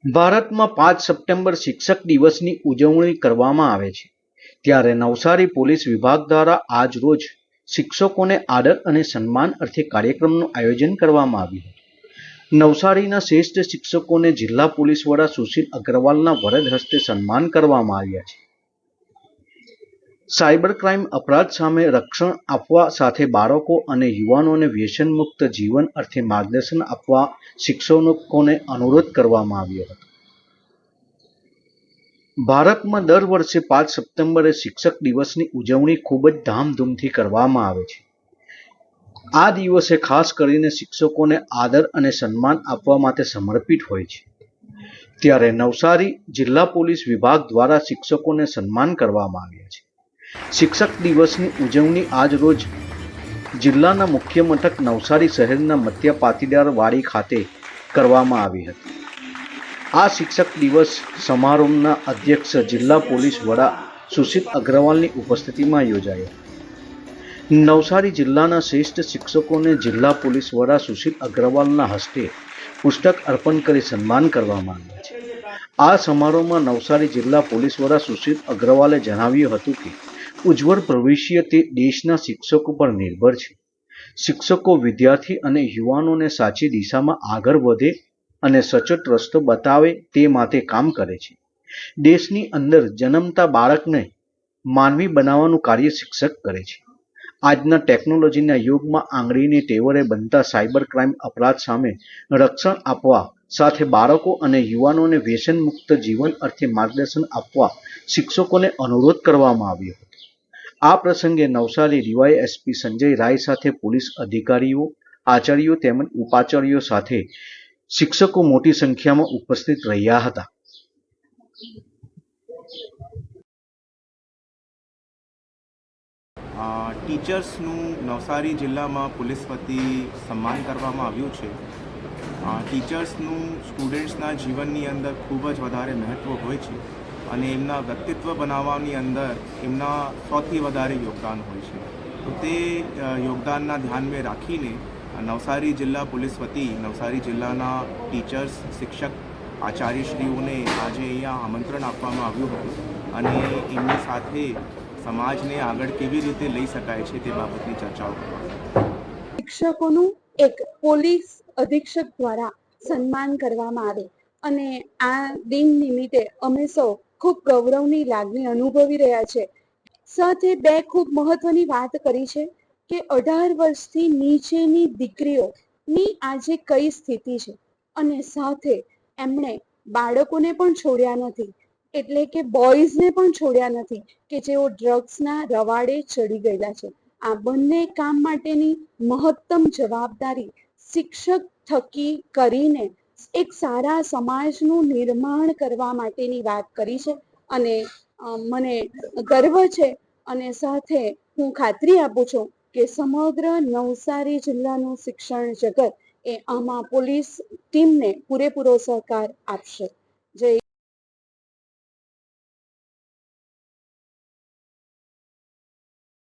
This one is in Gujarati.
ભારતમાં 5 સપ્ટેમ્બર શિક્ષક દિવસની ઉજવણી કરવામાં આવે છે, ત્યારે નવસારી પોલીસ વિભાગ દ્વારા આજ રોજ શિક્ષકોને આદર અને સન્માન અર્થે કાર્યક્રમનું આયોજન કરવામાં આવ્યું હતું। નવસારીના શ્રેષ્ઠ શિક્ષકોને જિલ્લા પોલીસ વડા સુશીલ અગ્રવાલના વરદ હસ્તે સન્માન કરવામાં આવ્યા છે। સાયબર ક્રાઇમ અપરાધ સામે રક્ષણ આપવા સાથે બાળકો અને યુવાનોને વ્યસન મુક્ત જીવન અર્થે માર્ગદર્શન આપવા શિક્ષકોને અનુરોધ કરવામાં આવ્યો હતો। ભારતમાં દર વર્ષે 5 સપ્ટેમ્બરે શિક્ષક દિવસની ઉજવણી ખૂબ જ ધામધૂમથી કરવામાં આવે છે। આ દિવસે ખાસ કરીને શિક્ષકોને આદર અને સન્માન આપવા માટે સમર્પિત હોય છે, ત્યારે નવસારી જિલ્લા પોલીસ વિભાગ દ્વારા શિક્ષકોને સન્માન કરવામાં આવ્યા છે। શિક્ષક દિવસની ઉજવણી આજ રોજ જિલ્લાના મુખ્ય મથક નવસારી શહેરના મધ્ય પાટીદાર વાડી ખાતે કરવામાં આવી હતી। આ શિક્ષક દિવસ સમારોહના અધ્યક્ષ જિલ્લા પોલીસ વડા સુશીલ અગ્રવાલની ઉપસ્થિતિમાં યોજાયો। નવસારી જિલ્લાના શ્રેષ્ઠ શિક્ષકોને જિલ્લા પોલીસ વડા સુશીલ અગ્રવાલના હસ્તે પુસ્તક અર્પણ કરી સન્માન કરવામાં આવ્યા છે। આ સમારોહમાં નવસારી જિલ્લા પોલીસ વડા સુશીલ અગ્રવાલે જણાવ્યું હતું કે ઉજ્જવળ ભવિષ્ય તે દેશના શિક્ષકો પર નિર્ભર છે। શિક્ષકો વિદ્યાર્થી અને યુવાનોને સાચી દિશામાં આગળ વધે અને સચોટ રસ્તો બતાવે તે માટે કામ કરે છે। દેશની અંદર જન્મતા બાળકને માનવી બનાવવાનું કાર્ય શિક્ષક કરે છે। આજના ટેકનોલોજીના યુગમાં આંગળીની ટેવરે બનતા સાયબર ક્રાઇમ અપરાધ સામે રક્ષણ આપવા સાથે બાળકો અને યુવાનોને વ્યસન મુક્ત જીવન અર્થે માર્ગદર્શન આપવા શિક્ષકોને અનુરોધ કરવામાં આવ્યો હતો। આ પ્રસંગે નવસારી ડીવાયએસપી સંજય રાય સાથે પોલીસ અધિકારીઓ, આચાર્યો તેમજ ઉપાચાર્યો સાથે શિક્ષકો મોટી સંખ્યામાં ઉપસ્થિત રહ્યા હતા। ટીચર્સનું નવસારી જિલ્લામાં પોલીસ વતી સન્માન કરવામાં આવ્યું છે। ટીચર્સનું સ્ટુડન્ટ્સના જીવનની અંદર ખૂબ જ વધારે મહત્ત્વ હોય છે અને એમના વ્યક્તિત્વ બનાવવાની અંદર એમના સૌથી વધારે યોગદાન હોય છે। તો તે યોગદાનના ધ્યાનમાં રાખીને નવસારી જિલ્લા પોલીસ વતી નવસારી જિલ્લાના ટીચર્સ, શિક્ષક, આચાર્યશ્રીઓને આજે અહીંયા આમંત્રણ આપવામાં આવ્યું હતું અને એમની સાથે સમાજને આગળ કેવી રીતે લઈ શકાય છે તે બાબતની ચર્ચાઓ કરવામાં। શિક્ષકોનું એક પોલીસ અધિક્ષક દ્વારા સન્માન કરવામાં આવે અને આ દિન નિમિત્તે અમે સૌ ખૂબ ગૌરવની લાગણી અનુભવી રહ્યા છે। સાથે બે ખૂબ મહત્વની વાત કરી છે કે 18 વર્ષથી નીચેની દીકરીઓની આજે કઈ સ્થિતિ છે અને સાથે એમણે બાળકોને પણ છોડ્યા નથી, એટલે કે બોયઝને પણ છોડ્યા નથી કે જેઓ ડ્રગ્સના રવાડે ચડી ગયેલા છે। આ બંને કામ માટેની મહત્તમ જવાબદારી શિક્ષક થકી કરીને એક સારા સમાજનું નિર્માણ કરવા માટેની વાત કરી છે અને મને ગર્વ છે અને સાથે હું ખાતરી આપું છું કે સમગ્ર નવસારી જિલ્લાનું શિક્ષણ જગત એ આમાં પોલીસ ટીમને પૂરેપૂરો સહકાર આપશે। જય